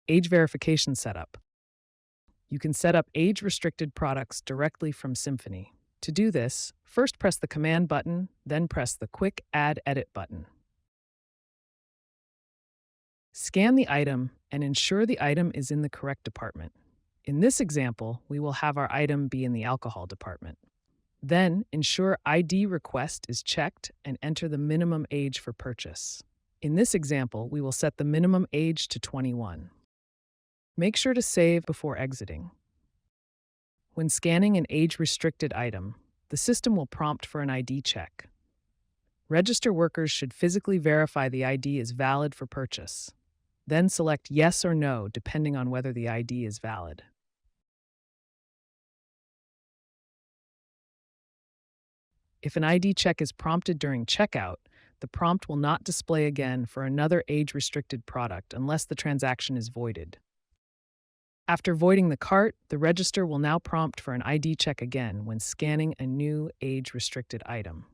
Age verification setup. You can set up age-restricted products directly from Symphony. To do this, first press the Command button, then press the Quick Add Edit button. Scan the item and ensure the item is in the correct department. In this example, we will have our item be in the alcohol department. Then, ensure ID request is checked and enter the minimum age for purchase. In this example, we will set the minimum age to 21. Make sure to save before exiting. When scanning an age-restricted item, the system will prompt for an ID check. Register workers should physically verify the ID is valid for purchase. Then select yes or no depending on whether the ID is valid. If an ID check is prompted during checkout, the prompt will not display again for another age-restricted product unless the transaction is voided. After voiding the cart, the register will now prompt for an ID check again when scanning a new age-restricted item.